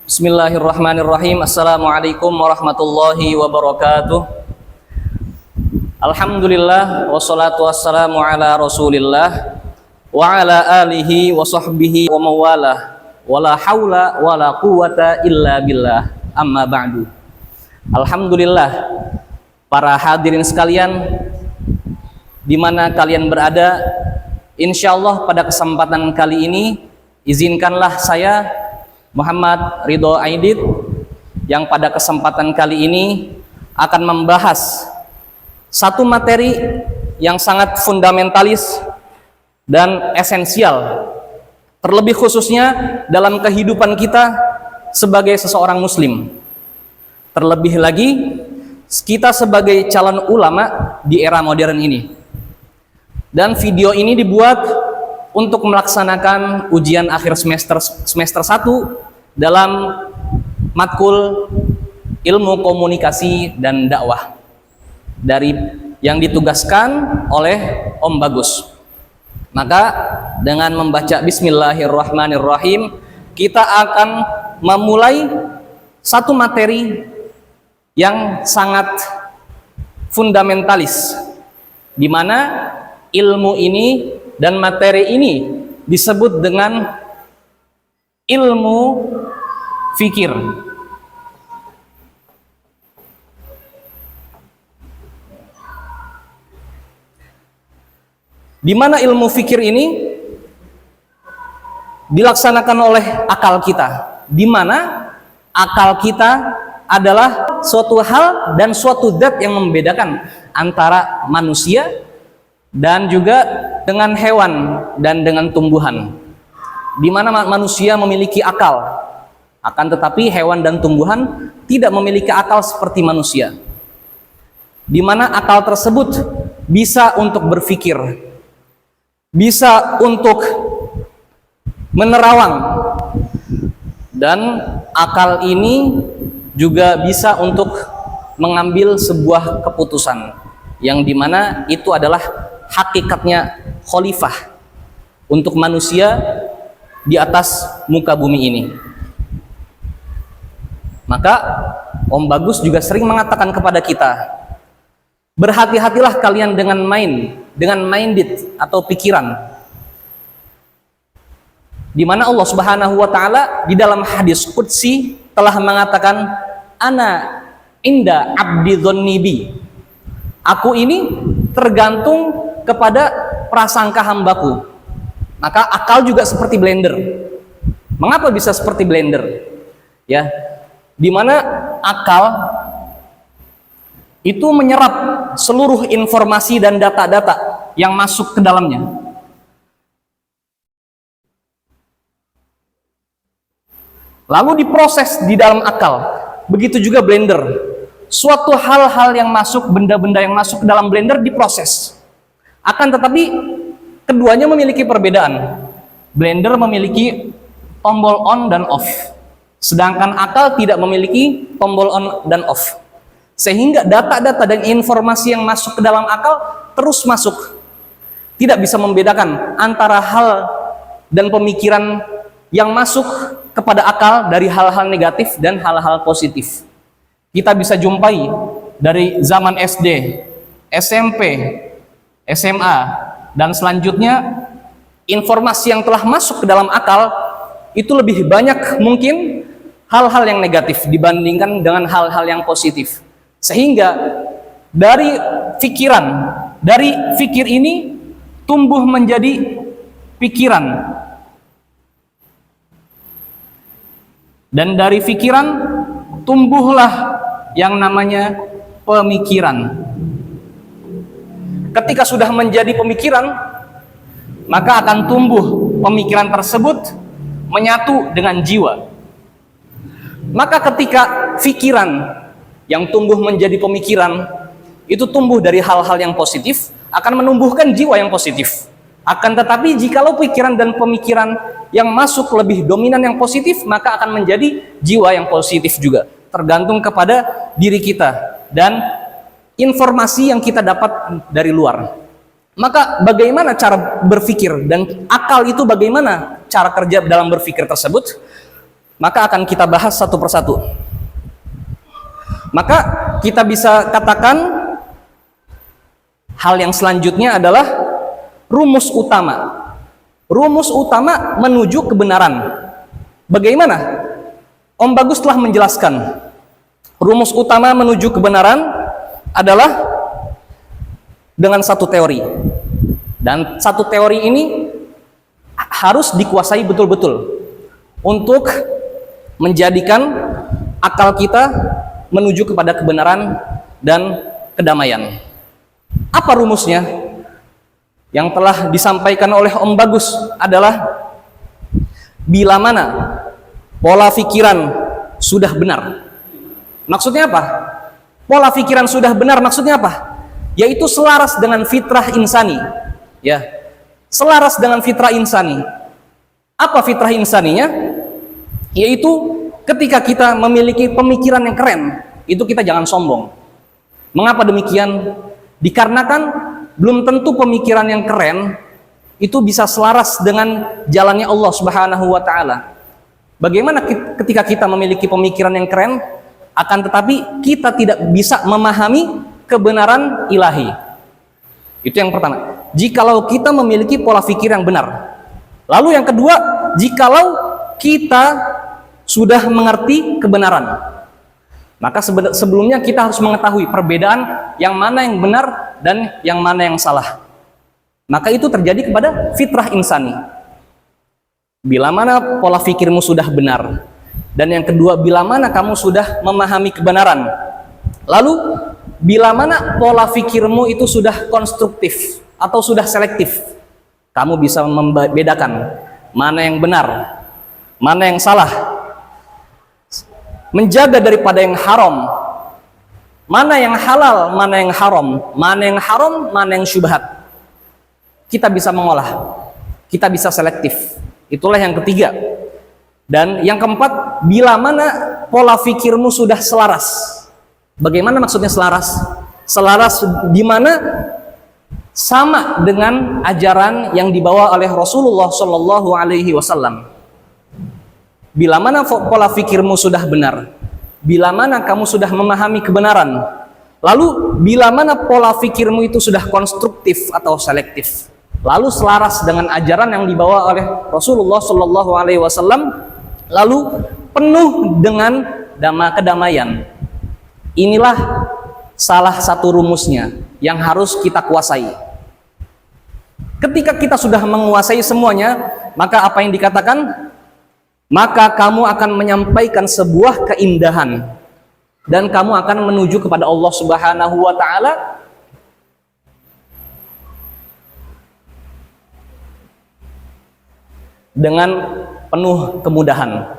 Bismillahirrahmanirrahim. Assalamualaikum warahmatullahi wabarakatuh. Alhamdulillah wassalatu wassalamu ala Rasulillah wa ala alihi wa sahbihi wa mawalah. Wala haula wala quwata illa billah. Amma ba'du. Alhamdulillah, para hadirin sekalian, di mana kalian berada, insyaallah pada kesempatan kali ini izinkanlah saya Muhammad Ridho Aidit yang pada kesempatan kali ini akan membahas satu materi yang sangat fundamentalis dan esensial, terlebih khususnya dalam kehidupan kita sebagai seseorang muslim, terlebih lagi kita sebagai calon ulama di era modern ini. Dan video ini dibuat untuk melaksanakan ujian akhir semester 1 dalam matkul ilmu komunikasi dan dakwah dari yang ditugaskan oleh Om Bagus. Maka dengan membaca Bismillahirrahmanirrahim, kita akan memulai satu materi yang sangat fundamentalis, di mana ilmu ini dan materi ini disebut dengan ilmu fikir. Di mana ilmu fikir ini dilaksanakan oleh akal kita, di mana akal kita adalah suatu hal dan suatu zat yang membedakan antara manusia dan juga dengan hewan dan dengan tumbuhan. Di mana manusia memiliki akal, akan tetapi hewan dan tumbuhan tidak memiliki akal seperti manusia. Di mana akal tersebut bisa untuk berpikir, bisa untuk menerawang, dan akal ini juga bisa untuk mengambil sebuah keputusan, yang dimana itu adalah hakikatnya khalifah untuk manusia di atas muka bumi ini. Maka Om Bagus juga sering mengatakan kepada kita, berhati-hatilah kalian dengan minded atau pikiran, di mana Allah Subhanahu wa taala di dalam hadis qudsi telah mengatakan, ana inda abdi dzanni bi. Aku ini tergantung kepada prasangka hambaku. Maka akal juga seperti blender. Mengapa bisa seperti blender? Ya, di mana akal itu menyerap seluruh informasi dan data-data yang masuk ke dalamnya. Lalu diproses di dalam akal. Begitu juga blender. Suatu hal-hal yang masuk, benda-benda yang masuk ke dalam blender diproses. Akan tetapi keduanya memiliki perbedaan. Blender memiliki tombol on dan off, sedangkan akal tidak memiliki tombol on dan off. Sehingga data-data dan informasi yang masuk ke dalam akal terus masuk. Tidak bisa membedakan antara hal dan pemikiran yang masuk kepada akal dari hal-hal negatif dan hal-hal positif. Kita bisa jumpai dari zaman SD, SMP, SMA, dan selanjutnya informasi yang telah masuk ke dalam akal itu lebih banyak mungkin hal-hal yang negatif dibandingkan dengan hal-hal yang positif. Sehingga dari fikir ini tumbuh menjadi pikiran. Dan dari pikiran tumbuhlah yang namanya pemikiran. Ketika sudah menjadi pemikiran, maka akan tumbuh pemikiran tersebut menyatu dengan jiwa. Maka ketika pikiran yang tumbuh menjadi pemikiran itu tumbuh dari hal-hal yang positif, akan menumbuhkan jiwa yang positif. Akan tetapi jikalau pikiran dan pemikiran yang masuk lebih dominan yang positif, maka akan menjadi jiwa yang positif juga. Tergantung kepada diri kita dan informasi yang kita dapat dari luar. Maka bagaimana cara berpikir dan akal itu, bagaimana cara kerja dalam berpikir tersebut? maka akan kita bahas satu persatu. Maka kita bisa katakan hal yang selanjutnya adalah rumus utama. Rumus utama menuju kebenaran. Bagaimana? Om Bagus telah menjelaskan. Rumus utama menuju kebenaran adalah dengan satu teori. Dan satu teori ini harus dikuasai betul-betul untuk menjadikan akal kita menuju kepada kebenaran dan kedamaian. Apa rumusnya? Yang telah disampaikan oleh Om Bagus adalah bila mana pola pikiran sudah benar. Maksudnya apa? Pola pikiran sudah benar maksudnya apa? Yaitu selaras dengan fitrah insani. Ya, selaras dengan fitrah insani. Apa fitrah insaninya? Yaitu ketika kita memiliki pemikiran yang keren, itu kita jangan sombong. Mengapa demikian? Dikarenakan belum tentu pemikiran yang keren itu bisa selaras dengan jalannya Allah Subhanahu wa taala. Bagaimana ketika kita memiliki pemikiran yang keren, akan tetapi kita tidak bisa memahami kebenaran ilahi. Itu yang pertama. Jikalau kita memiliki pola pikir yang benar. Lalu yang kedua, jikalau kita sudah mengerti kebenaran, maka sebelumnya kita harus mengetahui perbedaan yang mana yang benar dan yang mana yang salah. Maka itu terjadi kepada fitrah insani. Bila mana pola pikirmu sudah benar, dan yang kedua, bila mana kamu sudah memahami kebenaran, lalu bila mana pola pikirmu itu sudah konstruktif atau sudah selektif, kamu bisa membedakan mana yang benar, mana yang salah, menjaga daripada yang haram, mana yang halal, mana yang haram, mana yang haram, mana yang syubhat. Kita bisa mengolah, kita bisa selektif. Itulah yang ketiga. Dan yang keempat, bila mana pola fikirmu sudah selaras. Bagaimana maksudnya selaras? Selaras di mana sama dengan ajaran yang dibawa oleh Rasulullah Shallallahu Alaihi Wasallam. Bila mana pola fikirmu sudah benar, bila mana kamu sudah memahami kebenaran, lalu bila mana pola fikirmu itu sudah konstruktif atau selektif, lalu selaras dengan ajaran yang dibawa oleh Rasulullah Shallallahu Alaihi Wasallam, lalu penuh dengan kedamaian. Inilah salah satu rumusnya yang harus kita kuasai. Ketika kita sudah menguasai semuanya, maka apa yang dikatakan? Maka kamu akan menyampaikan sebuah keindahan dan kamu akan menuju kepada Allah Subhanahu wa taala dengan penuh kemudahan.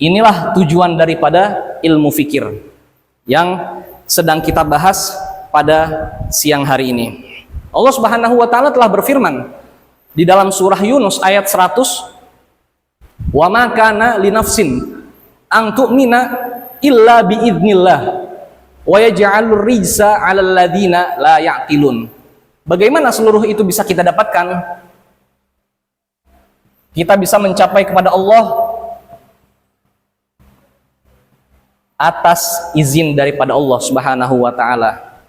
Inilah tujuan daripada ilmu fikir yang sedang kita bahas pada siang hari ini. Allah Subhanahu wa taala telah berfirman di dalam surah Yunus ayat 100, "Wa ma kana li nafsin an tu'mina illa bi idznillah wa yaj'alur rijsa 'alal ladzina la ya'qilun." Bagaimana seluruh itu bisa kita dapatkan? Kita bisa mencapai kepada Allah atas izin daripada Allah Subhanahu wa taala.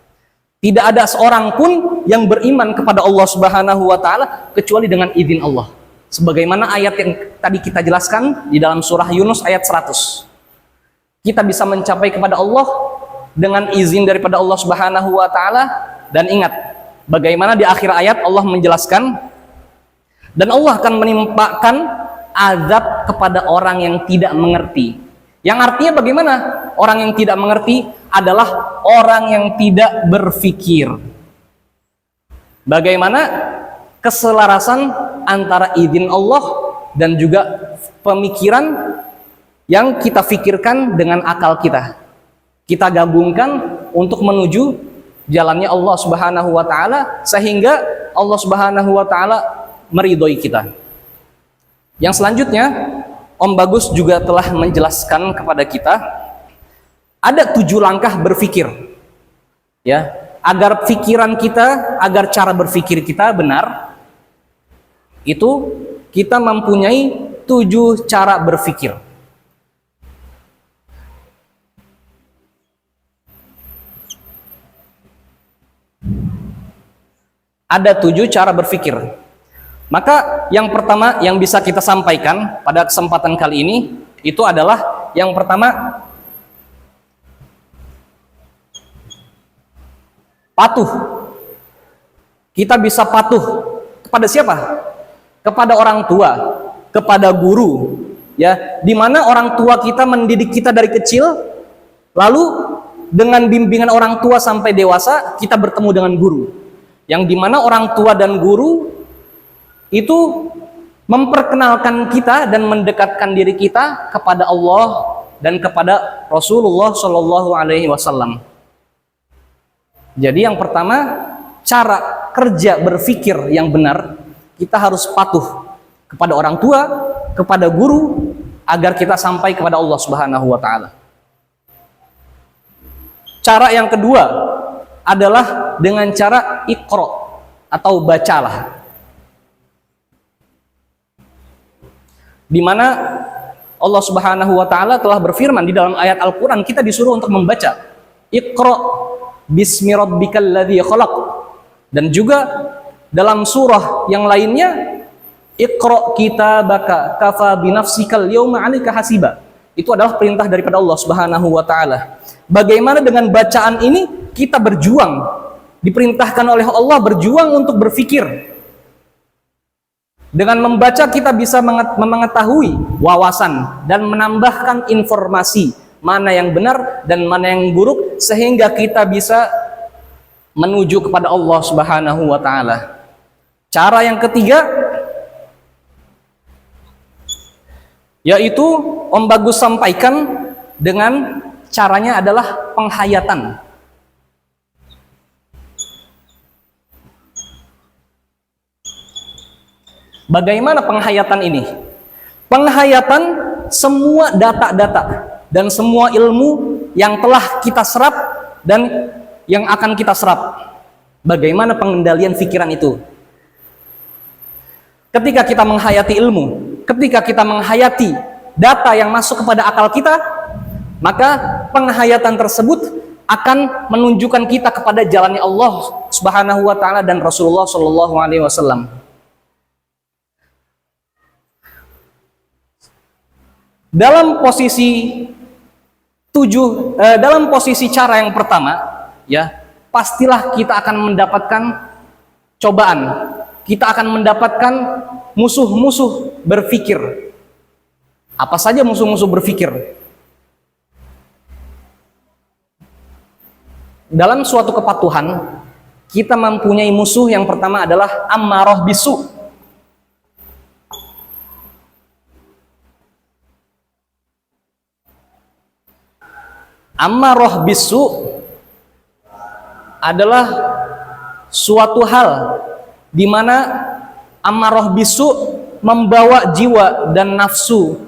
Tidak ada seorang pun yang beriman kepada Allah Subhanahu wa taala kecuali dengan izin Allah. Sebagaimana ayat yang tadi kita jelaskan di dalam surah Yunus ayat 100. Kita bisa mencapai kepada Allah dengan izin daripada Allah Subhanahu wa taala. Dan ingat, bagaimana di akhir ayat Allah menjelaskan, dan Allah akan menimpakan azab kepada orang yang tidak mengerti. Yang artinya bagaimana? Orang yang tidak mengerti adalah orang yang tidak berfikir. Bagaimana keselarasan antara izin Allah dan juga pemikiran yang kita pikirkan dengan akal kita. Kita gabungkan untuk menuju jalannya Allah Subhanahu wa taala sehingga Allah Subhanahu wa taala meridhoi kita. Yang selanjutnya, Om Bagus juga telah menjelaskan kepada kita ada 7 langkah berpikir, ya, agar pikiran kita, agar cara berpikir kita benar. Itu kita mempunyai 7 cara berpikir. Ada 7 cara berpikir. Maka yang pertama yang bisa kita sampaikan pada kesempatan kali ini itu adalah yang pertama, patuh. Kita bisa patuh kepada siapa? Kepada orang tua, kepada guru, ya, di mana orang tua kita mendidik kita dari kecil, lalu dengan bimbingan orang tua sampai dewasa kita bertemu dengan guru, yang dimana orang tua dan guru itu memperkenalkan kita dan mendekatkan diri kita kepada Allah dan kepada Rasulullah Shallallahu Alaihi Wasallam. Jadi yang pertama, cara kerja berpikir yang benar, kita harus patuh kepada orang tua, kepada guru, agar kita sampai kepada Allah Subhanahu wa Ta'ala. Cara yang kedua adalah dengan cara iqra atau bacalah, di mana Allah Subhanahu wa Ta'ala telah berfirman di dalam ayat Al-Quran, kita disuruh untuk membaca iqra bismi rabbikal ladzi khalaq, dan juga dalam surah yang lainnya iqra kitabaka kafa binafsikal yawma 'alaika hasiba. Itu adalah perintah daripada Allah Subhanahu wa Ta'ala. Bagaimana dengan bacaan ini kita berjuang, diperintahkan oleh Allah berjuang untuk berpikir. Dengan membaca kita bisa mengetahui wawasan dan menambahkan informasi mana yang benar dan mana yang buruk, sehingga kita bisa menuju kepada Allah Subhanahu wa Ta'ala. Cara yang ketiga yaitu Om Bagus sampaikan dengan caranya adalah penghayatan. Bagaimana penghayatan ini? Penghayatan semua data-data dan semua ilmu yang telah kita serap dan yang akan kita serap. Bagaimana pengendalian pikiran itu? Ketika kita menghayati ilmu, ketika kita menghayati data yang masuk kepada akal kita, maka penghayatan tersebut akan menunjukkan kita kepada jalannya Allah Subhanahu wa Ta'ala dan Rasulullah Shallallahu Alaihi Wasallam. Dalam posisi cara yang pertama, ya, pastilah kita akan mendapatkan cobaan. Kita akan mendapatkan musuh-musuh berpikir. Apa saja musuh-musuh berpikir? Dalam suatu kepatuhan, kita mempunyai musuh yang pertama adalah ammarah bisu. Ammarah bisu adalah suatu hal di mana ammarah bisu membawa jiwa dan nafsu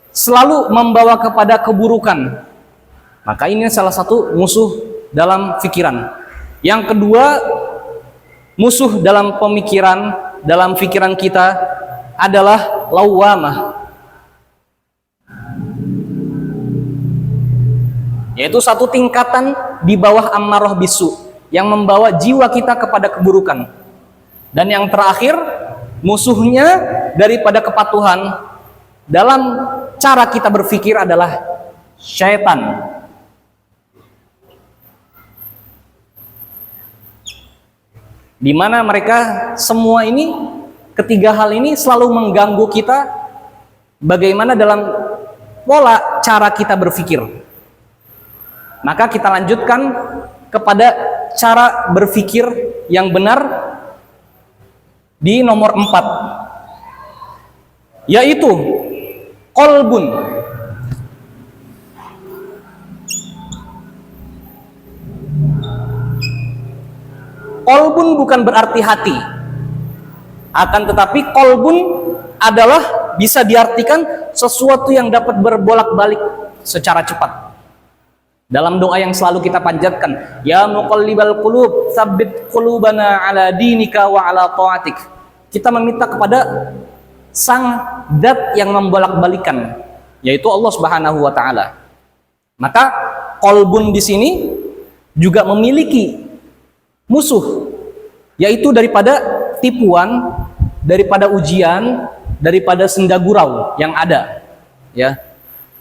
selalu membawa kepada keburukan. Maka ini salah satu musuh dalam pikiran. Yang kedua, musuh dalam pemikiran, dalam pikiran kita adalah lawamah, yaitu satu tingkatan di bawah ammarah bisu yang membawa jiwa kita kepada keburukan. Dan yang terakhir, musuhnya daripada kepatuhan dalam cara kita berpikir adalah syaitan. Di mana mereka semua ini, ketiga hal ini selalu mengganggu kita bagaimana dalam pola cara kita berpikir. Maka kita lanjutkan kepada cara berpikir yang benar di nomor 4, yaitu qalbun. Qalbun bukan berarti hati, akan tetapi qalbun adalah bisa diartikan sesuatu yang dapat berbolak-balik secara cepat. Dalam doa yang selalu kita panjatkan, ya muqallibal qulub, tsabbit qulubana ala dinika wa ala ta'atik. Kita meminta kepada sang zat yang membolak-balikan, yaitu Allah Subhanahu wa Ta'ala. Maka qalbun di sini juga memiliki musuh yaitu daripada tipuan, daripada ujian, daripada senda gurau yang ada, ya.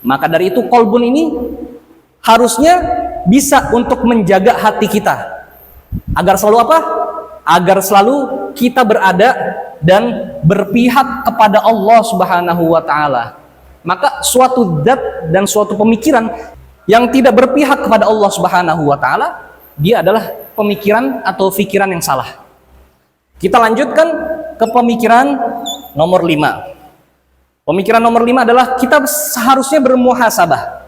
Maka dari itu kolbun ini harusnya bisa untuk menjaga hati kita agar selalu apa? Agar selalu kita berada dan berpihak kepada Allah Subhanahu wa taala. Maka suatu zat dan suatu pemikiran yang tidak berpihak kepada Allah Subhanahu wa taala, dia adalah pemikiran atau pikiran yang salah. Kita lanjutkan ke pemikiran nomor 5. Pemikiran nomor 5 adalah kita seharusnya bermuhasabah.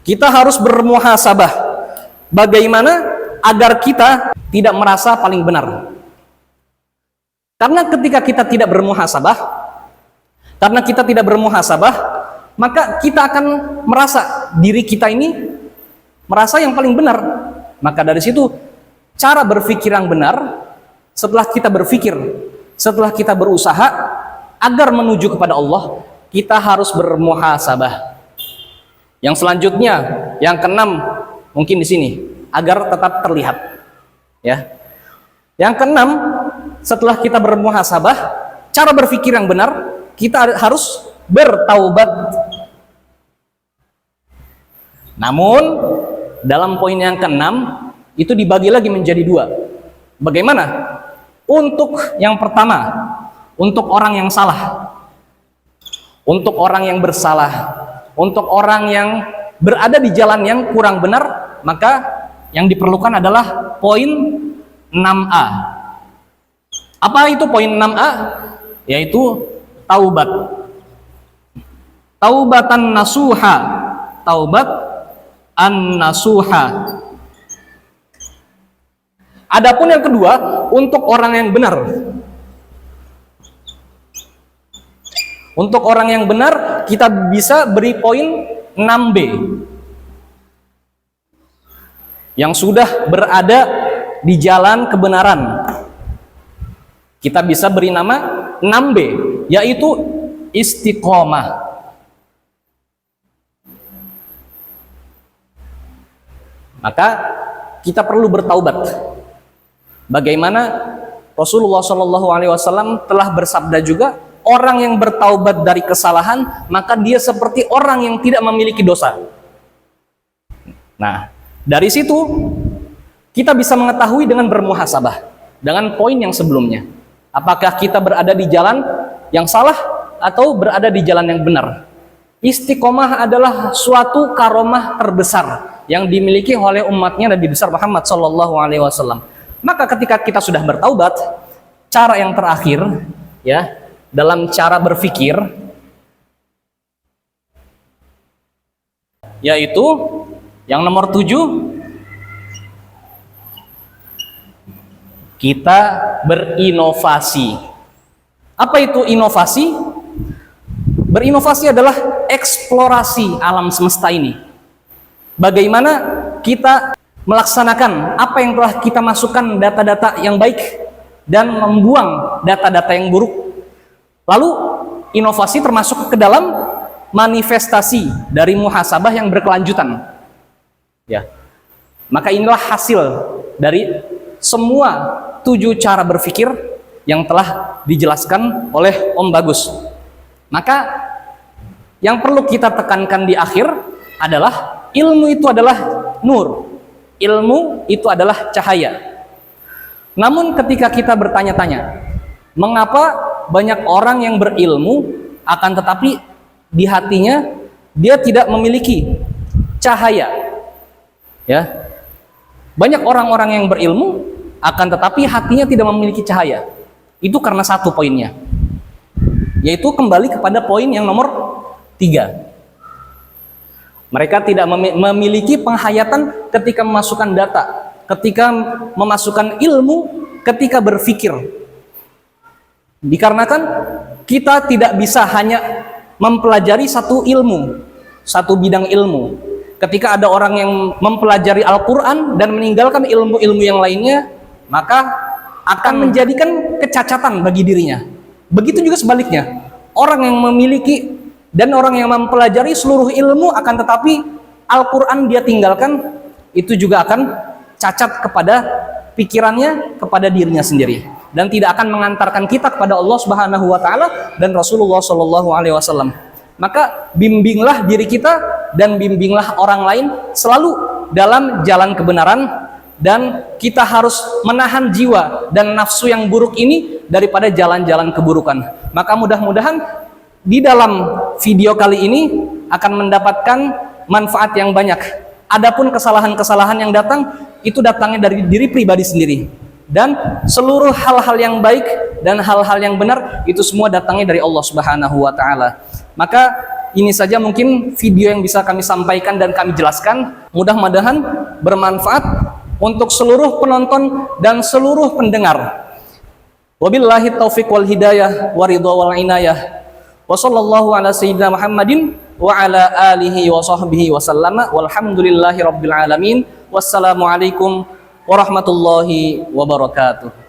Kita harus bermuhasabah. Bagaimana agar kita tidak merasa paling benar? Karena ketika kita tidak bermuhasabah, maka kita akan merasa diri kita ini merasa yang paling benar. Maka dari situ cara berpikir yang benar, setelah kita berpikir, setelah kita berusaha agar menuju kepada Allah, kita harus bermuhasabah. Yang selanjutnya, yang keenam, mungkin di sini agar tetap terlihat, ya. Yang keenam, setelah kita bermuhasabah, cara berpikir yang benar, kita harus bertaubat. Namun dalam poin yang keenam itu dibagi lagi menjadi dua. Bagaimana? Untuk yang pertama, untuk orang yang salah, untuk orang yang bersalah, untuk orang yang berada di jalan yang kurang benar, maka yang diperlukan adalah poin 6A. Apa itu poin 6A? Yaitu taubat. Taubatan nasuha. Taubat an-nasuha. Adapun yang kedua, untuk orang yang benar. Untuk orang yang benar, kita bisa beri poin 6B. Yang sudah berada di jalan kebenaran. Kita bisa beri nama 6B, yaitu istiqomah. Maka kita perlu bertaubat. Bagaimana Rasulullah SAW telah bersabda juga, orang yang bertaubat dari kesalahan, maka dia seperti orang yang tidak memiliki dosa. Nah, dari situ kita bisa mengetahui dengan bermuhasabah, dengan poin yang sebelumnya. Apakah kita berada di jalan yang salah atau berada di jalan yang benar? Istiqomah adalah suatu karomah terbesar yang dimiliki oleh umatnya Nabi besar Muhammad SAW. Maka ketika kita sudah bertaubat, cara yang terakhir, ya, dalam cara berpikir, yaitu yang nomor 7, kita berinovasi. Apa itu inovasi? Berinovasi adalah eksplorasi alam semesta ini. Bagaimana kita melaksanakan apa yang telah kita masukkan data-data yang baik dan membuang data-data yang buruk. Lalu inovasi termasuk ke dalam manifestasi dari muhasabah yang berkelanjutan. Ya. Maka inilah hasil dari semua 7 cara berpikir yang telah dijelaskan oleh Om Bagus. Maka yang perlu kita tekankan di akhir adalah ilmu itu adalah nur. Ilmu itu adalah cahaya. Namun ketika kita bertanya-tanya, mengapa banyak orang yang berilmu akan tetapi di hatinya dia tidak memiliki cahaya? Ya. Banyak orang-orang yang berilmu akan tetapi hatinya tidak memiliki cahaya. Itu karena satu poinnya, yaitu kembali kepada poin yang nomor 3. Mereka tidak memiliki penghayatan ketika memasukkan data, ketika memasukkan ilmu, ketika berpikir. Dikarenakan kita tidak bisa hanya mempelajari satu ilmu, satu bidang ilmu. Ketika ada orang yang mempelajari Al-Quran dan meninggalkan ilmu-ilmu yang lainnya, maka akan menjadikan kecacatan bagi dirinya. Begitu juga sebaliknya, orang yang memiliki Dan orang yang mempelajari seluruh ilmu akan tetapi Al-Quran dia tinggalkan, itu juga akan cacat kepada pikirannya, kepada dirinya sendiri, dan tidak akan mengantarkan kita kepada Allah Subhanahu wa taala dan Rasulullah Shallallahu alaihi wasallam. Maka bimbinglah diri kita dan bimbinglah orang lain selalu dalam jalan kebenaran, dan kita harus menahan jiwa dan nafsu yang buruk ini daripada jalan-jalan keburukan. Maka mudah-mudahan di dalam video kali ini akan mendapatkan manfaat yang banyak. Adapun kesalahan-kesalahan yang datang, itu datangnya dari diri pribadi sendiri. Dan seluruh hal-hal yang baik dan hal-hal yang benar, itu semua datangnya dari Allah Subhanahu wa ta'ala. Maka ini saja mungkin video yang bisa kami sampaikan dan kami jelaskan. Mudah-mudahan bermanfaat untuk seluruh penonton dan seluruh pendengar. Wabillahi taufiq wal hidayah wa ridha wal inayah. Wa sallallahu ala sayyidina Muhammadin wa ala alihi wa sahbihi wa sallama walhamdulillahi rabbil alamin. Wassalamualaikum warahmatullahi wabarakatuh.